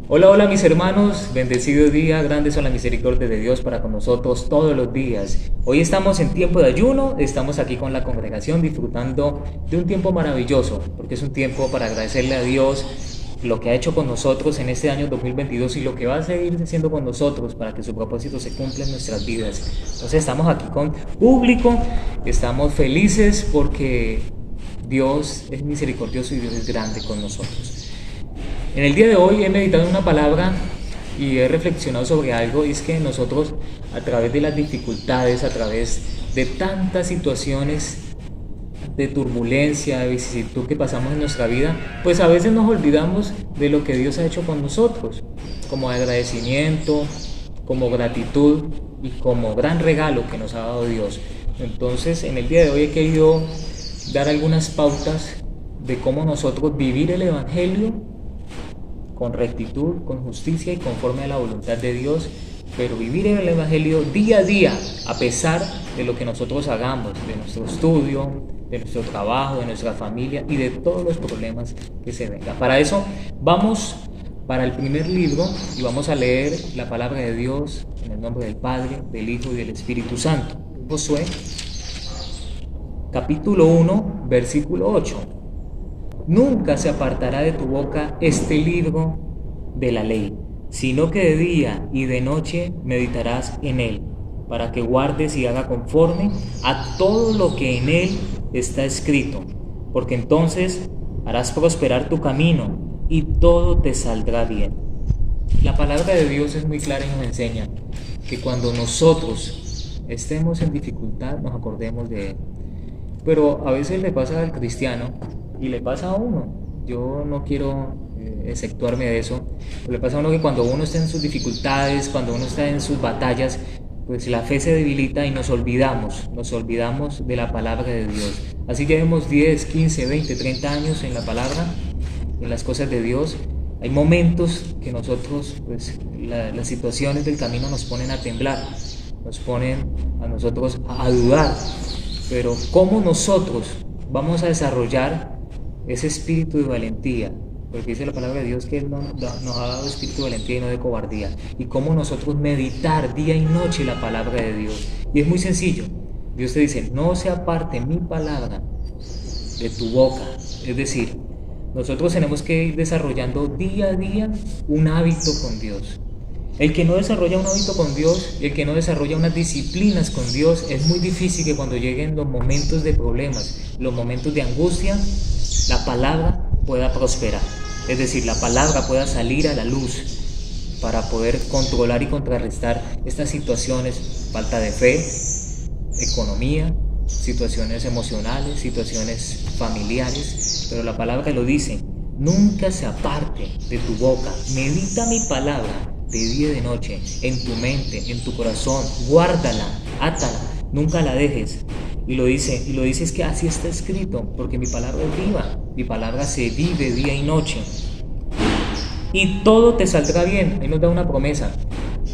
Hola, hola mis hermanos, bendecido día, grandes son las misericordias de Dios para con nosotros todos los días. Hoy estamos en tiempo de ayuno, estamos aquí con la congregación disfrutando de un tiempo maravilloso, porque es un tiempo para agradecerle a Dios lo que ha hecho con nosotros en este año 2022 y lo que va a seguir haciendo con nosotros para que su propósito se cumpla en nuestras vidas. Entonces estamos aquí con público, estamos felices porque Dios es misericordioso y Dios es grande con nosotros. En el día de hoy he meditado una palabra y he reflexionado sobre algo, y es que nosotros a través de las dificultades, a través de tantas situaciones de turbulencia, de vicisitud que pasamos en nuestra vida, pues a veces nos olvidamos de lo que Dios ha hecho con nosotros, como agradecimiento, como gratitud y como gran regalo que nos ha dado Dios. Entonces, en el día de hoy he querido dar algunas pautas de cómo nosotros vivir el Evangelio con rectitud, con justicia y conforme a la voluntad de Dios, pero vivir en el Evangelio día a día, a pesar de lo que nosotros hagamos, de nuestro estudio, de nuestro trabajo, de nuestra familia y de todos los problemas que se vengan. Para eso vamos para el primer libro y vamos a leer la palabra de Dios en el nombre del Padre, del Hijo y del Espíritu Santo. Josué, capítulo 1, versículo 8. Nunca se apartará de tu boca este libro de la ley, sino que de día y de noche meditarás en él, para que guardes y haga conforme a todo lo que en él está escrito, porque entonces harás prosperar tu camino y todo te saldrá bien. La palabra de Dios es muy clara y nos enseña que cuando nosotros estemos en dificultad nos acordemos de él. Pero a veces le pasa al cristiano y le pasa a uno. Yo no quiero exceptuarme de eso. Pero le pasa a uno que cuando uno está en sus dificultades, cuando uno está en sus batallas, pues la fe se debilita y nos olvidamos de la palabra de Dios. Así llevemos 10, 15, 20, 30 años en la palabra, en las cosas de Dios. Hay momentos que nosotros, pues las situaciones del camino nos ponen a temblar, nos ponen a nosotros a dudar. Pero ¿cómo nosotros vamos a desarrollar ese espíritu de valentía? Porque dice la palabra de Dios que Él nos ha dado espíritu de valentía y no de cobardía. Y cómo nosotros meditar día y noche la palabra de Dios. Y es muy sencillo. Dios te dice, no se aparte mi palabra de tu boca. Es decir, nosotros tenemos que ir desarrollando día a día un hábito con Dios. El que no desarrolla un hábito con Dios, el que no desarrolla unas disciplinas con Dios, es muy difícil que cuando lleguen los momentos de problemas, los momentos de angustia, la palabra pueda prosperar. Es decir, la palabra pueda salir a la luz para poder controlar y contrarrestar estas situaciones, falta de fe, economía, situaciones emocionales, situaciones familiares. Pero la palabra lo dice, nunca se aparte de tu boca, medita mi palabra de día y de noche, en tu mente, en tu corazón, guárdala, átala, nunca la dejes. Y lo dice es que así está escrito, porque mi palabra es viva, mi palabra se vive día y noche. Y todo te saldrá bien. Ahí nos da una promesa,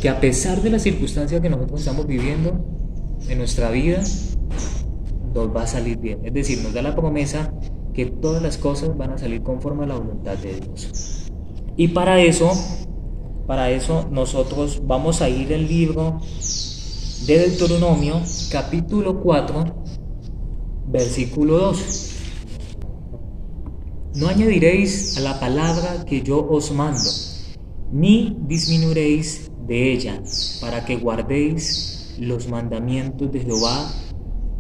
que a pesar de las circunstancias que nosotros estamos viviendo en nuestra vida, nos va a salir bien. Es decir, nos da la promesa que todas las cosas van a salir conforme a la voluntad de Dios. Y para eso nosotros vamos a ir al libro de Deuteronomio, capítulo 4, versículo 2. No añadiréis a la palabra que yo os mando, ni disminuiréis de ella, para que guardéis los mandamientos de Jehová,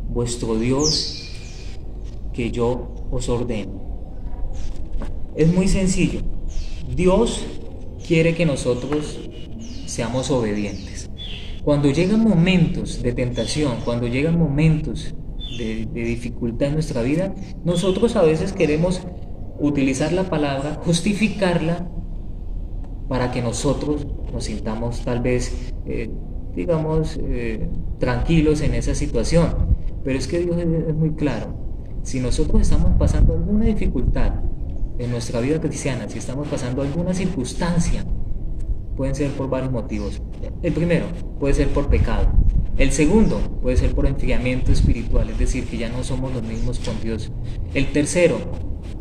vuestro Dios, que yo os ordeno. Es muy sencillo. Dios quiere que nosotros seamos obedientes. Cuando llegan momentos de tentación, cuando llegan momentos de dificultad en nuestra vida, nosotros a veces queremos utilizar la palabra, justificarla para que nosotros nos sintamos tal vez, tranquilos en esa situación. Pero es que Dios es muy claro. Si nosotros estamos pasando alguna dificultad en nuestra vida cristiana, si estamos pasando alguna circunstancia, pueden ser por varios motivos. El primero puede ser por pecado. El segundo puede ser por enfriamiento espiritual, es decir, que ya no somos los mismos con Dios. El tercero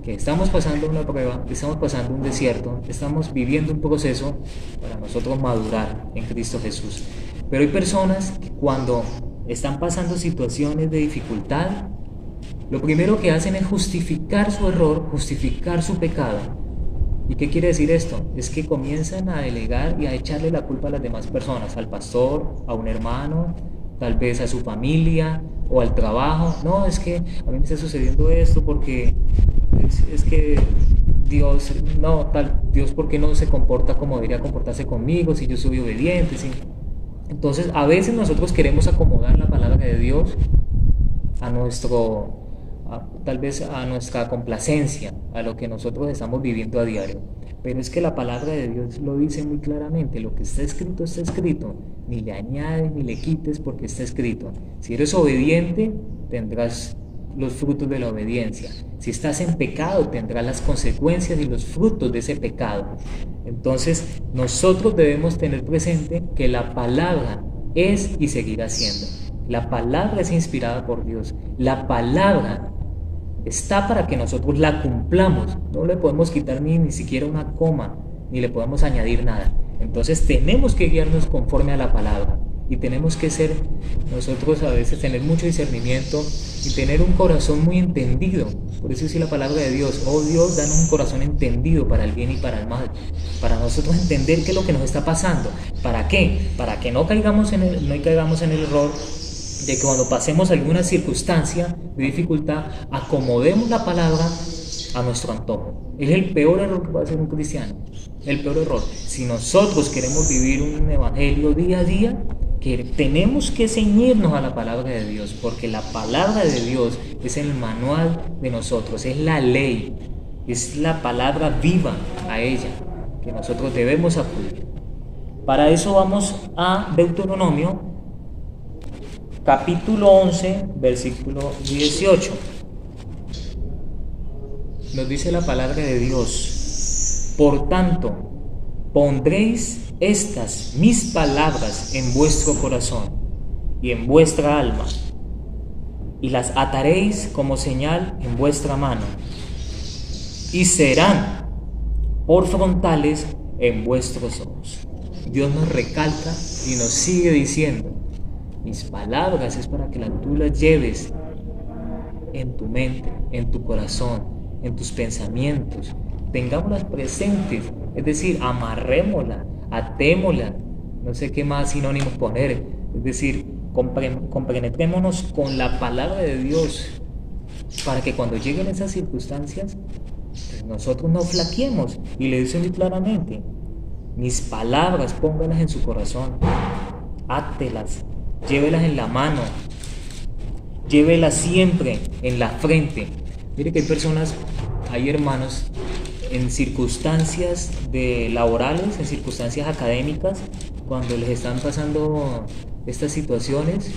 que estamos pasando una prueba, estamos pasando un desierto, estamos viviendo un proceso para nosotros madurar en Cristo Jesús. Pero hay personas que cuando están pasando situaciones de dificultad, lo primero que hacen es justificar su error, justificar su pecado. ¿Y qué quiere decir esto? Es que comienzan a delegar y a echarle la culpa a las demás personas, al pastor, a un hermano, tal vez a su familia o al trabajo. No, es que a mí me está sucediendo esto porque es que Dios, no, tal, Dios, ¿por qué no se comporta como debería comportarse conmigo si yo soy obediente? ¿Sí? Entonces, a veces nosotros queremos acomodar la palabra de Dios a tal vez a nuestra complacencia, a lo que nosotros estamos viviendo a diario. Pero es que la palabra de Dios lo dice muy claramente: lo que está escrito, ni le añades ni le quites, porque está escrito. Si eres obediente, tendrás los frutos de la obediencia. Si estás en pecado, tendrás las consecuencias y los frutos de ese pecado. Entonces, nosotros debemos tener presente que la palabra es y seguirá siendo. La palabra es inspirada por Dios. La palabra está para que nosotros la cumplamos. No le podemos quitar ni siquiera una coma, ni le podemos añadir nada. Entonces tenemos que guiarnos conforme a la palabra. Y tenemos que ser nosotros a veces tener mucho discernimiento y tener un corazón muy entendido. Por eso dice la palabra de Dios: oh Dios, danos un corazón entendido para el bien y para el mal. Para nosotros entender qué es lo que nos está pasando. ¿Para qué? Para que no caigamos en el error de que cuando pasemos alguna circunstancia de dificultad, acomodemos la palabra a nuestro antojo. Es el peor error que puede hacer un cristiano. El peor error. Si nosotros queremos vivir un evangelio día a día, que tenemos que ceñirnos a la palabra de Dios, porque la palabra de Dios es el manual de nosotros, es la ley, es la palabra viva a ella que nosotros debemos acudir. Para eso vamos a Deuteronomio capítulo 11, versículo 18. Nos dice la palabra de Dios: por tanto, pondréis estas mis palabras en vuestro corazón y en vuestra alma, y las ataréis como señal en vuestra mano, y serán por frontales en vuestros ojos. Dios nos recalca y nos sigue diciendo: mis palabras es para que tú las lleves en tu mente, en tu corazón, en tus pensamientos. Tengámoslas presentes, es decir, amarrémoslas, atémoslas, no sé qué más sinónimos poner. Es decir, compenetrémonos con la palabra de Dios para que cuando lleguen esas circunstancias, pues nosotros no flaqueemos. Y le dice muy claramente: mis palabras póngalas en su corazón, átelas, llévelas en la mano, llévelas siempre en la frente. Mire que hay hermanos en circunstancias laborales, en circunstancias académicas, cuando les están pasando estas situaciones,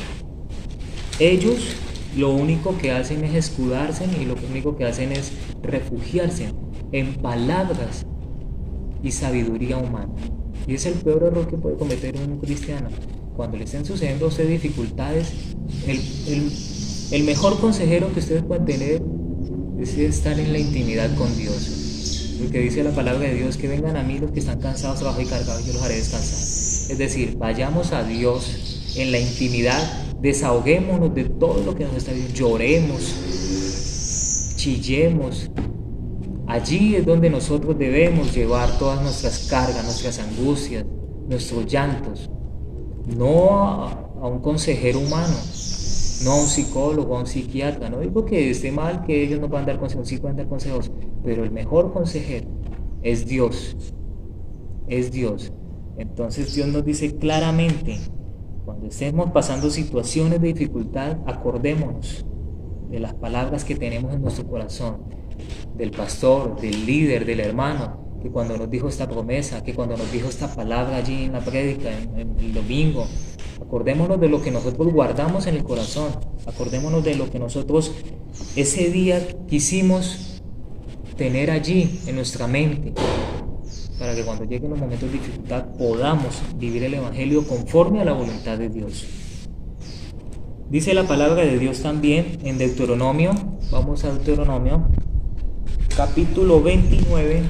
ellos lo único que hacen es escudarse y lo único que hacen es refugiarse en palabras y sabiduría humana. Y es el peor error que puede cometer un cristiano. Cuando le estén sucediendo a usted dificultades, el mejor consejero que ustedes pueden tener es estar en la intimidad con Dios. Porque dice la palabra de Dios que vengan a mí los que están cansados, trabajados y cargados, yo los haré descansar. Es decir, vayamos a Dios en la intimidad, desahoguémonos de todo lo que nos está viviendo, lloremos, chillemos. Allí es donde nosotros debemos llevar todas nuestras cargas, nuestras angustias, nuestros llantos. No a un consejero humano, no a un psicólogo, a un psiquiatra. No digo que esté mal que ellos no puedan dar consejos, sí pueden dar consejos, pero el mejor consejero es Dios. Es Dios. Entonces Dios nos dice claramente: cuando estemos pasando situaciones de dificultad, acordémonos de las palabras que tenemos en nuestro corazón, del pastor, del líder, del hermano, que cuando nos dijo esta promesa, que cuando nos dijo esta palabra allí en la prédica, en el domingo, acordémonos de lo que nosotros guardamos en el corazón, acordémonos de lo que nosotros ese día quisimos tener allí en nuestra mente, para que cuando lleguen los momentos de dificultad podamos vivir el evangelio conforme a la voluntad de Dios. Dice la palabra de Dios también en Deuteronomio, vamos a Deuteronomio capítulo 29,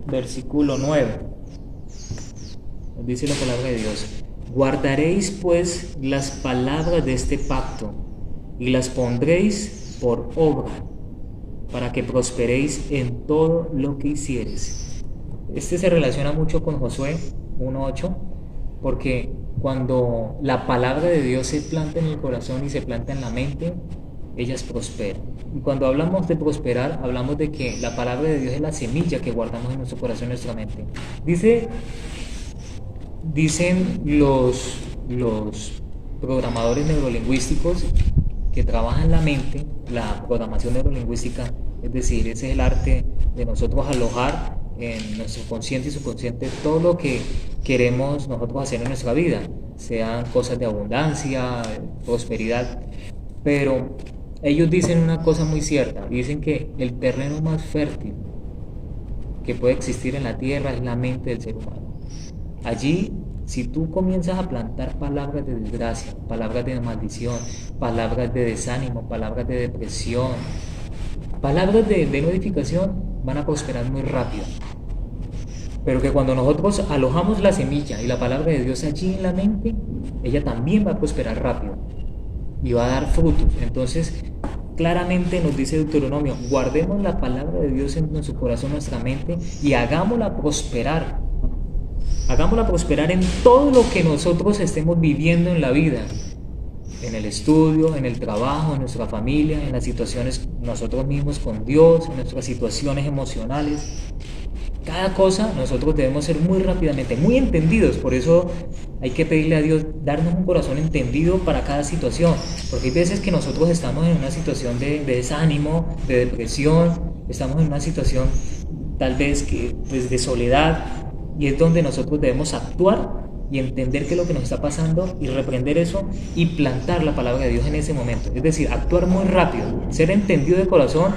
versículo 9. Nos dice la palabra de Dios: guardaréis pues las palabras de este pacto y las pondréis por obra, para que prosperéis en todo lo que hicieres. Este se relaciona mucho con Josué 1:8, porque cuando la palabra de Dios se planta en el corazón y se planta en la mente, ellas prosperan. Y cuando hablamos de prosperar, hablamos de que la palabra de Dios es la semilla que guardamos en nuestro corazón y en nuestra mente. Dicen los programadores neurolingüísticos que trabajan la mente, la programación neurolingüística, es decir, ese es el arte de nosotros alojar en nuestro consciente y subconsciente todo lo que queremos nosotros hacer en nuestra vida, sean cosas de abundancia, prosperidad. Pero ellos dicen una cosa muy cierta, dicen que el terreno más fértil que puede existir en la tierra es la mente del ser humano. Allí, si tú comienzas a plantar palabras de desgracia, palabras de maldición, palabras de desánimo, palabras de depresión, palabras de no edificación, van a prosperar muy rápido. Pero que cuando nosotros alojamos la semilla y la palabra de Dios allí en la mente, ella también va a prosperar rápido y va a dar frutos. Entonces, claramente nos dice Deuteronomio: guardemos la palabra de Dios en nuestro corazón, nuestra mente, y hagámosla prosperar. Hagámosla prosperar en todo lo que nosotros estemos viviendo en la vida, en el estudio, en el trabajo, en nuestra familia, en las situaciones nosotros mismos con Dios, en nuestras situaciones emocionales. Cada cosa nosotros debemos ser muy rápidamente, muy entendidos. Por eso hay que pedirle a Dios darnos un corazón entendido para cada situación, porque hay veces que nosotros estamos en una situación de desánimo, de depresión, estamos en una situación tal vez que, pues, de soledad, y es donde nosotros debemos actuar y entender qué es lo que nos está pasando y reprender eso y plantar la palabra de Dios en ese momento. Es decir, actuar muy rápido, ser entendido de corazón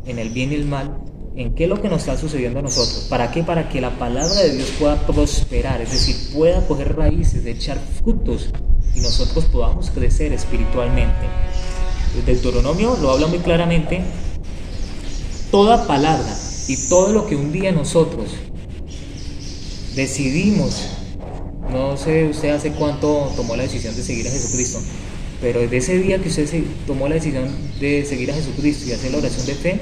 en el bien y el mal, en qué es lo que nos está sucediendo a nosotros. ¿Para qué? Para que la palabra de Dios pueda prosperar, es decir, pueda coger raíces, de echar frutos y nosotros podamos crecer espiritualmente. El Deuteronomio lo habla muy claramente. Toda palabra y todo lo que un día nosotros decidimos, no sé usted hace cuánto tomó la decisión de seguir a Jesucristo, pero desde ese día que usted tomó la decisión de seguir a Jesucristo y hacer la oración de fe,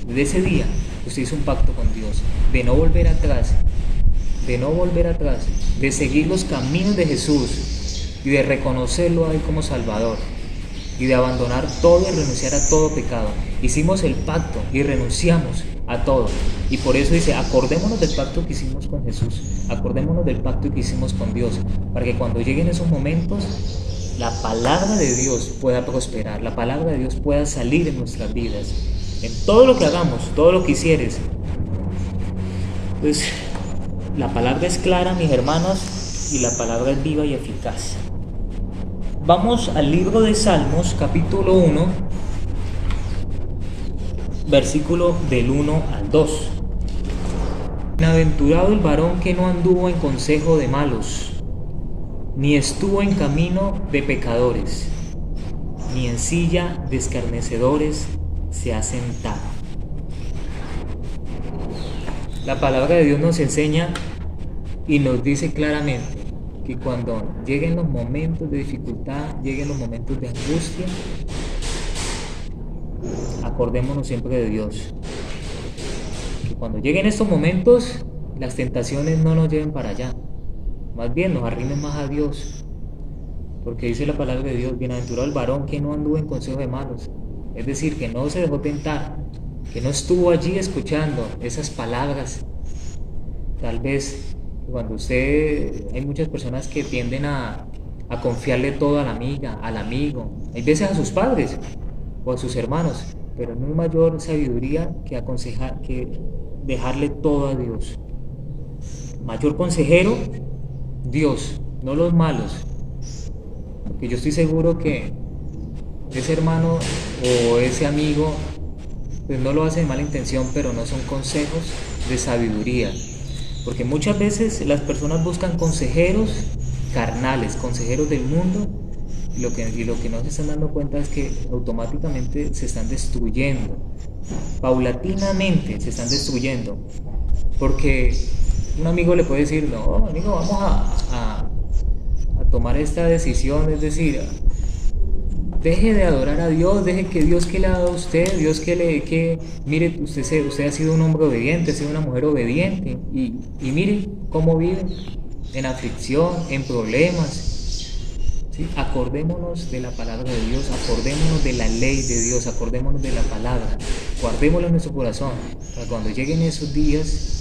desde ese día usted hizo un pacto con Dios de no volver atrás, de seguir los caminos de Jesús y de reconocerlo a Él como Salvador y de abandonar todo y renunciar a todo pecado. Hicimos el pacto y renunciamos a todo, y por eso dice: acordémonos del pacto que hicimos con Jesús, acordémonos del pacto que hicimos con Dios, para que cuando lleguen esos momentos la palabra de Dios pueda prosperar, la palabra de Dios pueda salir en nuestras vidas, en todo lo que hagamos, todo lo que hicieres. Pues la palabra es clara, mis hermanos, y la palabra es viva y eficaz. Vamos al libro de Salmos, capítulo 1, versículo del 1 al 2. Bienaventurado el varón que no anduvo en consejo de malos, ni estuvo en camino de pecadores, ni en silla de escarnecedores se ha sentado. La palabra de Dios nos enseña y nos dice claramente que cuando lleguen los momentos de dificultad, lleguen los momentos de angustia, acordémonos siempre de Dios. Que cuando lleguen estos momentos, las tentaciones no nos lleven para allá, más bien nos arrimen más a Dios, porque dice la palabra de Dios: bienaventurado el varón que no anduvo en consejo de malos. Es decir, que no se dejó tentar, que no estuvo allí escuchando esas palabras. Tal vez cuando hay muchas personas que tienden a confiarle todo a la amiga, al amigo, hay veces a sus padres o a sus hermanos, pero no hay mayor sabiduría que dejarle todo a Dios. Mayor consejero, Dios, no los malos, porque yo estoy seguro que ese hermano o ese amigo pues no lo hace de mala intención, pero no son consejos de sabiduría, porque muchas veces las personas buscan consejeros carnales, consejeros del mundo, y lo que no se están dando cuenta es que automáticamente se están destruyendo, paulatinamente se están destruyendo, porque un amigo le puede decir, no, amigo, vamos a tomar esta decisión, es decir, deje de adorar a Dios, deje que Dios que le ha dado a usted, Dios mire, usted ha sido un hombre obediente, ha sido una mujer obediente, y mire cómo vive, en aflicción, en problemas. ¿Sí? Acordémonos de la palabra de Dios, acordémonos de la ley de Dios, acordémonos de la palabra, guardémosla en nuestro corazón, para cuando lleguen esos días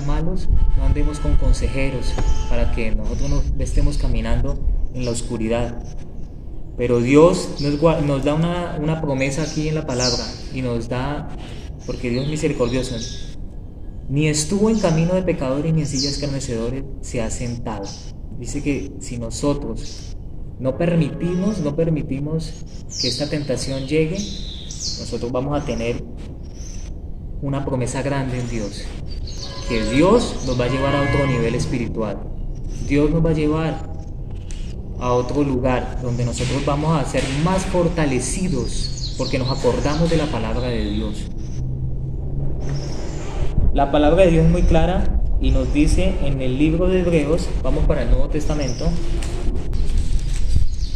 malos, no andemos con consejeros, para que nosotros no estemos caminando en la oscuridad. Pero Dios nos da una promesa aquí en la palabra, y nos da, porque Dios es misericordioso, ni estuvo en camino de pecadores ni en silla de escarnecedores se ha sentado. Dice que si nosotros no permitimos que esta tentación llegue, nosotros vamos a tener una promesa grande en Dios, que Dios nos va a llevar a otro nivel espiritual. Dios nos va a llevar a otro lugar donde nosotros vamos a ser más fortalecidos porque nos acordamos de la palabra de Dios. La palabra de Dios es muy clara y nos dice en el libro de Hebreos, vamos para el Nuevo Testamento,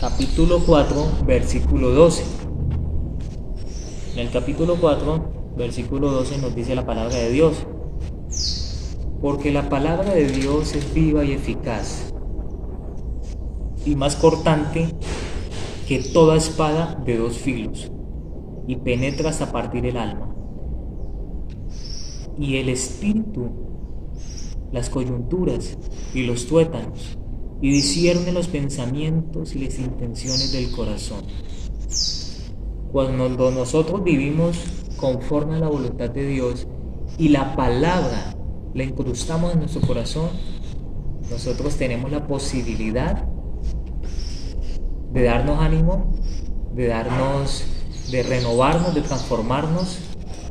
capítulo 4, versículo 12. En el capítulo 4, versículo 12 nos dice la palabra de Dios: porque la palabra de Dios es viva y eficaz, y más cortante que toda espada de dos filos, y penetra hasta partir el alma y el espíritu, las coyunturas y los tuétanos, y discierne los pensamientos y las intenciones del corazón. Cuando nosotros vivimos conforme a la voluntad de Dios y la palabra la incrustamos en nuestro corazón, nosotros tenemos la posibilidad de darnos ánimo, de renovarnos, de transformarnos,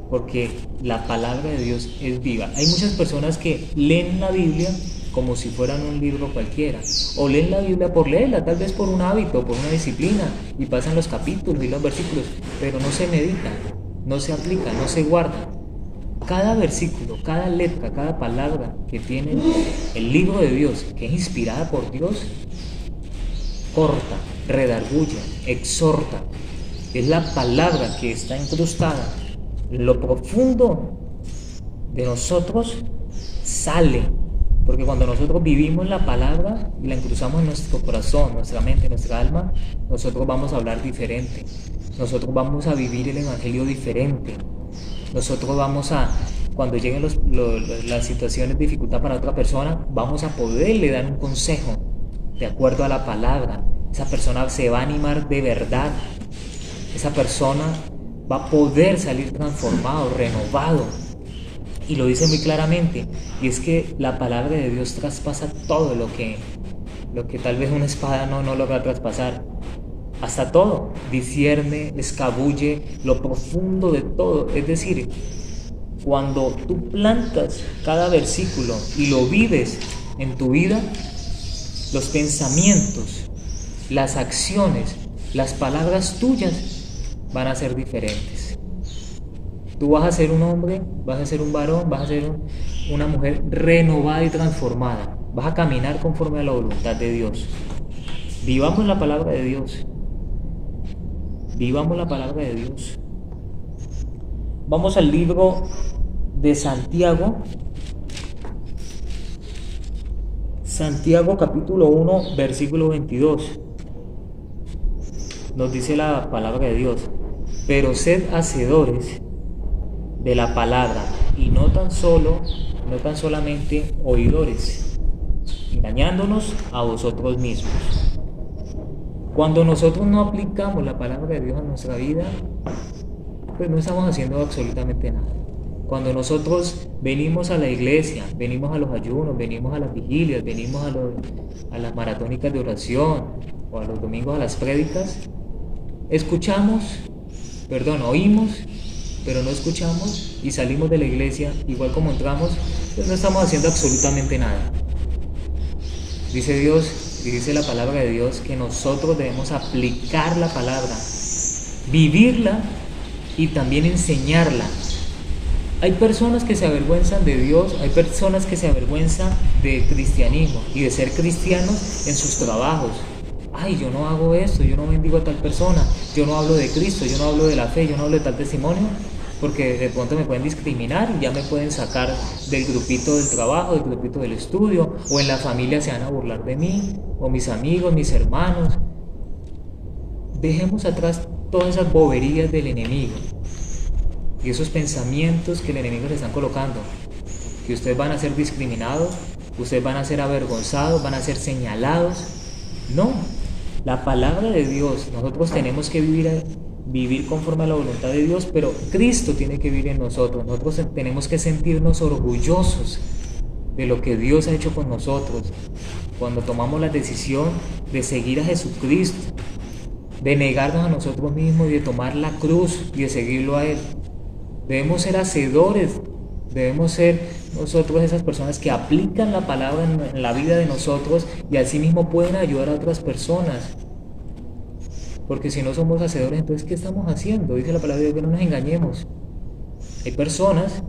porque la palabra de Dios es viva. Hay muchas personas que leen la Biblia como si fueran un libro cualquiera, o leen la Biblia por leerla, tal vez por un hábito, por una disciplina, y pasan los capítulos y los versículos, pero no se meditan, no se aplican, no se guardan. Cada versículo, cada letra, cada palabra que tiene el libro de Dios, que es inspirada por Dios, corta, redarguye, exhorta. Es la palabra que está incrustada en lo profundo de nosotros, sale. Porque cuando nosotros vivimos la palabra y la incrustamos en nuestro corazón, nuestra mente, nuestra alma, nosotros vamos a hablar diferente. Nosotros vamos a vivir el evangelio diferente. Nosotros cuando lleguen las situaciones de dificultad para otra persona, vamos a poderle dar un consejo de acuerdo a la palabra. Esa persona se va a animar de verdad. Esa persona va a poder salir transformado, renovado. Y lo dice muy claramente, y es que la palabra de Dios traspasa todo lo que tal vez una espada no logra traspasar. Hasta todo, discierne, escabulle lo profundo de todo. Es decir, cuando tú plantas cada versículo y lo vives en tu vida, los pensamientos, las acciones, las palabras tuyas van a ser diferentes. Tú vas a ser un hombre, vas a ser un varón, vas a ser una mujer renovada y transformada. Vas a caminar conforme a la voluntad de Dios. Vivamos la palabra de Dios. Vivamos la palabra de Dios. Vamos al libro de Santiago. Santiago capítulo 1, versículo 22. Nos dice la palabra de Dios: pero sed hacedores de la palabra y no tan solamente oidores, engañándonos a vosotros mismos. Cuando nosotros no aplicamos la palabra de Dios a nuestra vida, pues no estamos haciendo absolutamente nada. Cuando nosotros venimos a la iglesia, venimos a los ayunos, venimos a las vigilias, venimos a las maratónicas de oración o a los domingos a las prédicas, oímos, pero no escuchamos, y salimos de la iglesia igual como entramos, pues no estamos haciendo absolutamente nada. Dice Dios Y dice la palabra de Dios que nosotros debemos aplicar la palabra, vivirla y también enseñarla. Hay personas que se avergüenzan de Dios, hay personas que se avergüenzan del cristianismo y de ser cristianos en sus trabajos. Ay, yo no hago esto, yo no bendigo a tal persona, yo no hablo de Cristo, yo no hablo de la fe, yo no hablo de tal testimonio, porque de pronto me pueden discriminar y ya me pueden sacar del grupito del trabajo, del grupito del estudio, o en la familia se van a burlar de mí, o mis amigos, mis hermanos. Dejemos atrás todas esas boberías del enemigo y esos pensamientos que el enemigo le están colocando, que ustedes van a ser discriminados, ustedes van a ser avergonzados, van a ser señalados. No, la palabra de Dios, nosotros tenemos que vivir conforme a la voluntad de Dios, pero Cristo tiene que vivir en nosotros. Nosotros tenemos que sentirnos orgullosos de lo que Dios ha hecho con nosotros cuando tomamos la decisión de seguir a Jesucristo, de negarnos a nosotros mismos y de tomar la cruz y de seguirlo a Él. Debemos ser hacedores, debemos ser nosotros esas personas que aplican la palabra en la vida de nosotros y asimismo pueden ayudar a otras personas. Porque si no somos hacedores, entonces ¿qué estamos haciendo? Dice la palabra de Dios que no nos engañemos. Hay personas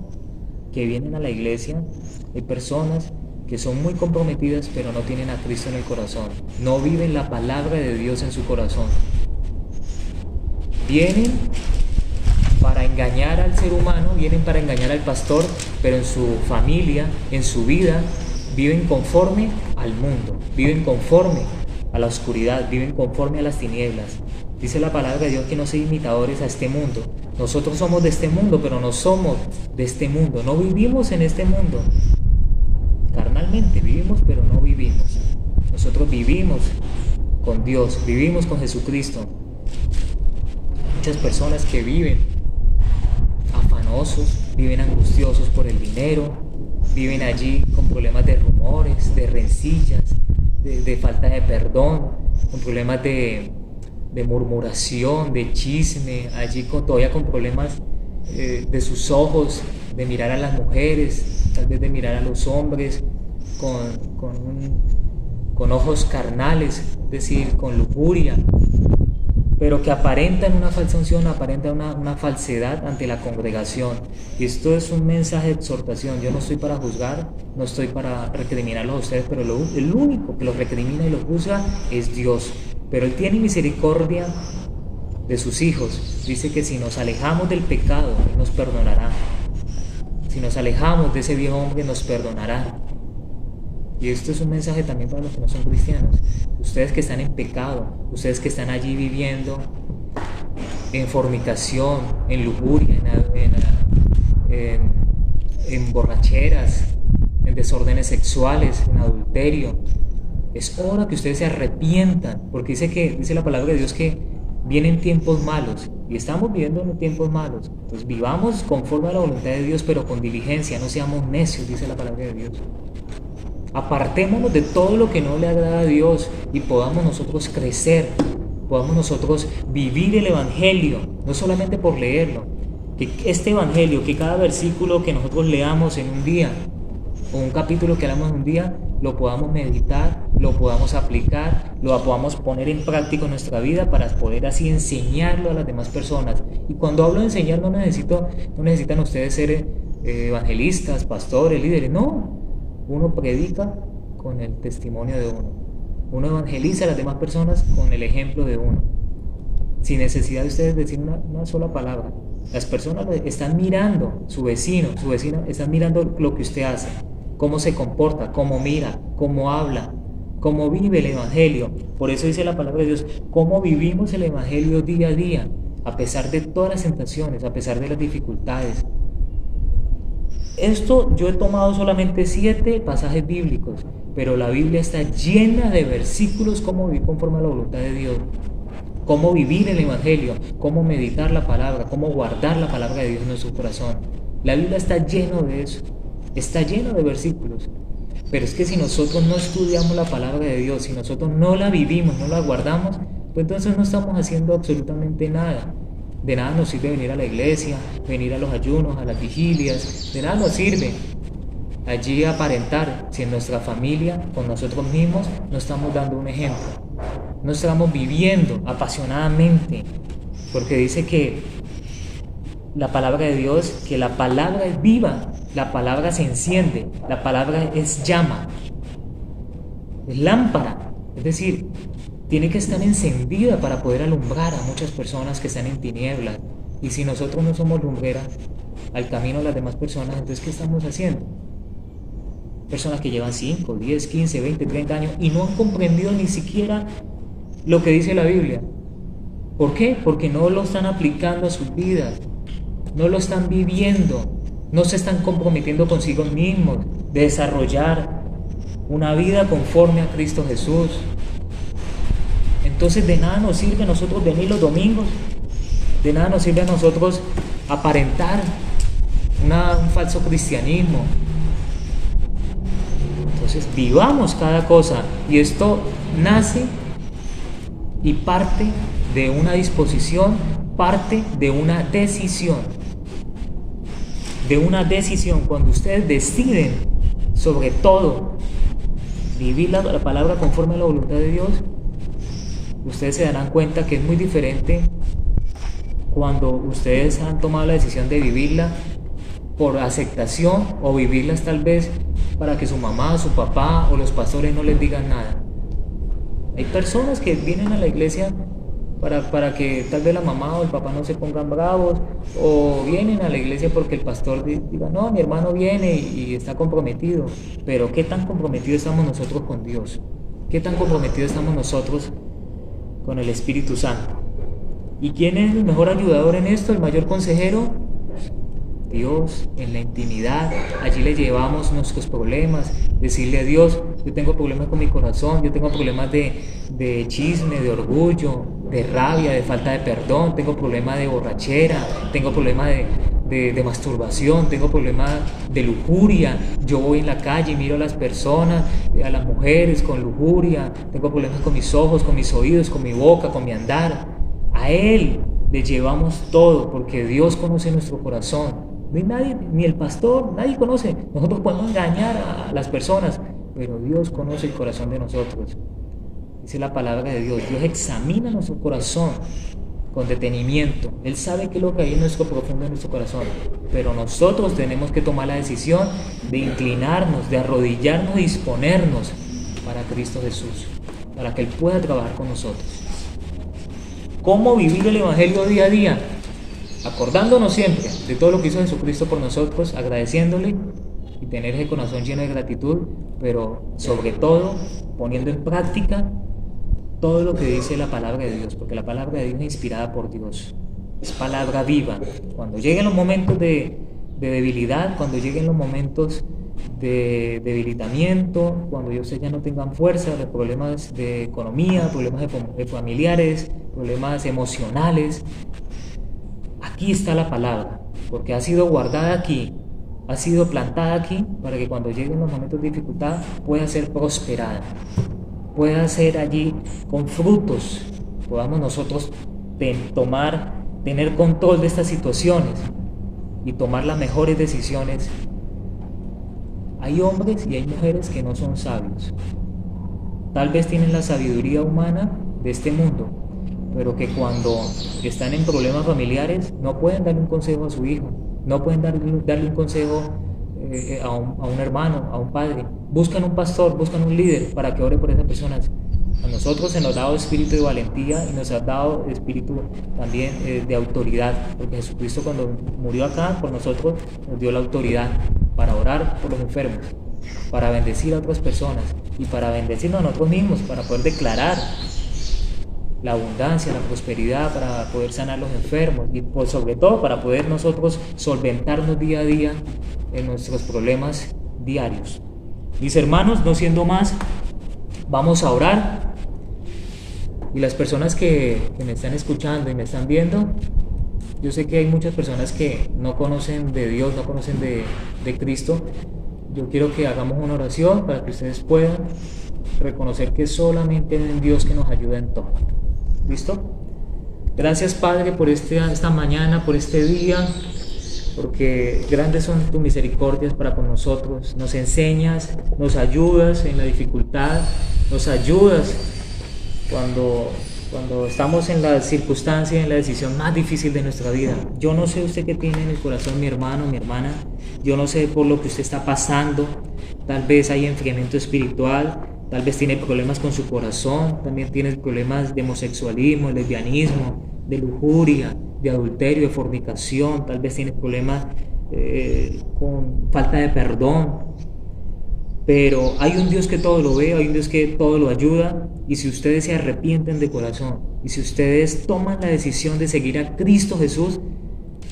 que vienen a la iglesia, hay personas que son muy comprometidas pero no tienen a Cristo en el corazón, no viven la palabra de Dios en su corazón. Vienen para engañar al ser humano, vienen para engañar al pastor, pero en su familia, en su vida, viven conforme al mundo, viven conforme a la oscuridad, viven conforme a las tinieblas. Dice la palabra de Dios que no sean imitadores a este mundo. Nosotros somos de este mundo, pero no somos de este mundo, no vivimos en este mundo. Carnalmente vivimos, pero no vivimos. Nosotros vivimos con Dios, vivimos con Jesucristo. Muchas personas que viven afanosos, viven angustiosos por el dinero, viven allí con problemas de rumores, de rencillas, de falta de perdón, con problemas de murmuración, de chisme, allí todavía con problemas de sus ojos, de mirar a las mujeres, tal vez de mirar a los hombres con ojos carnales, es decir, con lujuria, pero que aparentan una falsa unción, aparentan una falsedad ante la congregación. Y esto es un mensaje de exhortación. Yo no estoy para juzgar, no estoy para recriminarlos a ustedes, pero el único que los recrimina y los juzga es Dios. Pero Él tiene misericordia de sus hijos. Dice que si nos alejamos del pecado, Él nos perdonará. Si nos alejamos de ese viejo hombre, nos perdonará. Y esto es un mensaje también para los que no son cristianos. Ustedes que están en pecado, ustedes que están allí viviendo en fornicación, en lujuria, en borracheras, en desórdenes sexuales, en adulterio, es hora que ustedes se arrepientan, porque dice la palabra de Dios que vienen tiempos malos y estamos viviendo en tiempos malos. Entonces vivamos conforme a la voluntad de Dios, pero con diligencia, no seamos necios, dice la palabra de Dios. Apartémonos de todo lo que no le agrada a Dios y podamos nosotros crecer, podamos nosotros vivir el Evangelio, no solamente por leerlo, que este Evangelio, que cada versículo que nosotros leamos en un día, o un capítulo que leamos en un día, lo podamos meditar, lo podamos aplicar, lo podamos poner en práctica en nuestra vida para poder así enseñarlo a las demás personas. Y cuando hablo de enseñar no necesitan ustedes ser evangelistas, pastores, líderes, no. Uno predica con el testimonio de uno. Uno evangeliza a las demás personas con el ejemplo de uno. Sin necesidad de ustedes decir una sola palabra. Las personas están mirando, su vecino, su vecina, están mirando lo que usted hace. Cómo se comporta, cómo mira, cómo habla, cómo vive el Evangelio. Por eso dice la palabra de Dios, cómo vivimos el Evangelio día a día, a pesar de todas las tentaciones, a pesar de las dificultades. Esto yo he tomado solamente 7 pasajes bíblicos, pero la Biblia está llena de versículos cómo vivir conforme a la voluntad de Dios, cómo vivir el Evangelio, cómo meditar la palabra, cómo guardar la palabra de Dios en nuestro corazón. La Biblia está llena de eso, está llena de versículos. Pero es que si nosotros no estudiamos la palabra de Dios, si nosotros no la vivimos, no la guardamos, pues entonces no estamos haciendo absolutamente nada. De nada nos sirve venir a la iglesia, venir a los ayunos, a las vigilias, de nada nos sirve. allí aparentar si en nuestra familia, con nosotros mismos, no estamos dando un ejemplo, no estamos viviendo apasionadamente, porque dice que la palabra de Dios, que la palabra es viva, la palabra se enciende, la palabra es llama, es lámpara, es decir, tiene que estar encendida para poder alumbrar a muchas personas que están en tinieblas. Y si nosotros no somos lumbrera al camino de las demás personas, entonces ¿qué estamos haciendo? Personas que llevan 5, 10, 15, 20, 30 años y no han comprendido ni siquiera lo que dice la Biblia. ¿Por qué? Porque no lo están aplicando a sus vidas, no lo están viviendo, no se están comprometiendo consigo mismos de desarrollar una vida conforme a Cristo Jesús. Entonces de nada nos sirve a nosotros venir los domingos, de nada nos sirve a nosotros aparentar un falso cristianismo. Entonces vivamos cada cosa, y esto nace y parte de una disposición, parte de una decisión. De una decisión, cuando ustedes deciden sobre todo vivir la palabra conforme a la voluntad de Dios, ustedes se darán cuenta que es muy diferente cuando ustedes han tomado la decisión de vivirla por aceptación o vivirlas tal vez para que su mamá, su papá o los pastores no les digan nada. Hay personas que vienen a la iglesia para que tal vez la mamá o el papá no se pongan bravos, o vienen a la iglesia porque el pastor diga, no, mi hermano viene y está comprometido. Pero ¿qué tan comprometidos estamos nosotros con Dios? ¿Qué tan comprometidos estamos nosotros con el Espíritu Santo? ¿Y quién es el mejor ayudador en esto, el mayor consejero? Dios, en la intimidad. Allí le llevamos nuestros problemas, decirle a Dios, yo tengo problemas con mi corazón, yo tengo problemas de chisme, de orgullo, de rabia, de falta de perdón, tengo problemas de borrachera, tengo problemas de masturbación, tengo problemas de lujuria. Yo voy en la calle y miro a las personas, a las mujeres con lujuria, tengo problemas con mis ojos, con mis oídos, con mi boca, con mi andar. A Él le llevamos todo, porque Dios conoce nuestro corazón. No hay nadie, ni el pastor, nadie conoce. Nosotros podemos engañar a las personas, pero Dios conoce el corazón de nosotros. Dice la palabra de Dios, Dios examina nuestro corazón con detenimiento. Él sabe qué es lo que hay en nuestro profundo, en nuestro corazón. Pero nosotros tenemos que tomar la decisión de inclinarnos, de arrodillarnos y disponernos para Cristo Jesús, para que Él pueda trabajar con nosotros. ¿Cómo vivir el Evangelio día a día? Acordándonos siempre de todo lo que hizo Jesucristo por nosotros, agradeciéndole y tener ese corazón lleno de gratitud, pero sobre todo poniendo en práctica todo lo que dice la palabra de Dios, porque la palabra de Dios es inspirada por Dios, es palabra viva. Cuando lleguen los momentos de debilidad, cuando lleguen los momentos de debilitamiento, cuando ustedes ya no tengan fuerza, los problemas de economía, problemas de familiares, problemas emocionales, aquí está la palabra, porque ha sido guardada aquí, ha sido plantada aquí, para que cuando lleguen los momentos de dificultad pueda ser prosperada, pueda ser allí con frutos, podamos nosotros tener control de estas situaciones y tomar las mejores decisiones. Hay hombres y hay mujeres que no son sabios, tal vez tienen la sabiduría humana de este mundo, pero que cuando están en problemas familiares no pueden darle un consejo a su hijo, no pueden darle un consejo a un hermano, a un padre. Buscan un pastor, buscan un líder para que ore por esas personas. A nosotros se nos ha dado espíritu de valentía y nos ha dado espíritu también de autoridad, porque Jesucristo cuando murió acá por nosotros nos dio la autoridad para orar por los enfermos, para bendecir a otras personas y para bendecirnos a nosotros mismos, para poder declarar la abundancia, la prosperidad, para poder sanar los enfermos y sobre todo para poder nosotros solventarnos día a día en nuestros problemas diarios. Mis hermanos, no siendo más, vamos a orar. Y las personas que me están escuchando y me están viendo, yo sé que hay muchas personas que no conocen de Dios, no conocen de Cristo. Yo quiero que hagamos una oración para que ustedes puedan reconocer que solamente es Dios que nos ayuda en todo. ¿Listo? Gracias, Padre, por esta mañana, por este día. porque grandes son tus misericordias para con nosotros. Nos enseñas, nos ayudas en la dificultad, nos ayudas cuando estamos en la circunstancia, en la decisión más difícil de nuestra vida. Yo no sé usted qué tiene en el corazón, mi hermano, mi hermana. Yo no sé por lo que usted está pasando. Tal vez hay enfriamiento espiritual, tal vez tiene problemas con su corazón, también tiene problemas de homosexualismo, lesbianismo, de lujuria, de adulterio, de fornicación, tal vez tiene problemas con falta de perdón. Pero hay un Dios que todo lo ve, hay un Dios que todo lo ayuda, y si ustedes se arrepienten de corazón, y si ustedes toman la decisión de seguir a Cristo Jesús,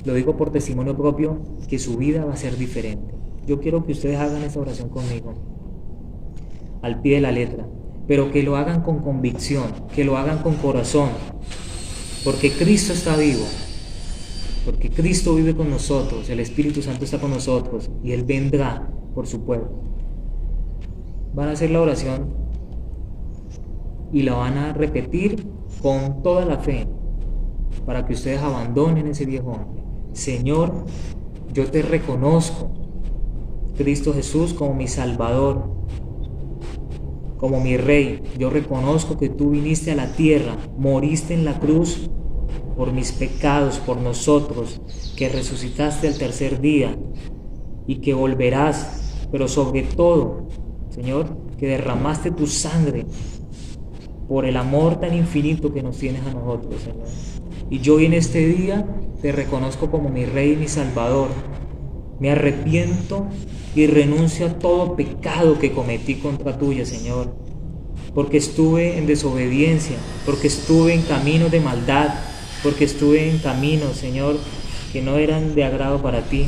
lo digo por testimonio propio, que su vida va a ser diferente. Yo quiero que ustedes hagan esta oración conmigo, al pie de la letra, pero que lo hagan con convicción, que lo hagan con corazón, porque Cristo está vivo, porque Cristo vive con nosotros, el Espíritu Santo está con nosotros, y Él vendrá por su pueblo. Van a hacer la oración y la van a repetir con toda la fe para que ustedes abandonen ese viejo hombre. Señor, yo te reconozco, Cristo Jesús, como mi Salvador, como mi Rey. Yo reconozco que tú viniste a la tierra, moriste en la cruz por mis pecados, por nosotros, que resucitaste al tercer día y que volverás, pero sobre todo, Señor, que derramaste tu sangre por el amor tan infinito que nos tienes a nosotros, Señor. Y yo hoy en este día te reconozco como mi Rey y mi Salvador. Me arrepiento y renuncio a todo pecado que cometí contra tuya, Señor, porque estuve en desobediencia, porque estuve en caminos de maldad, porque estuve en caminos, Señor, que no eran de agrado para ti.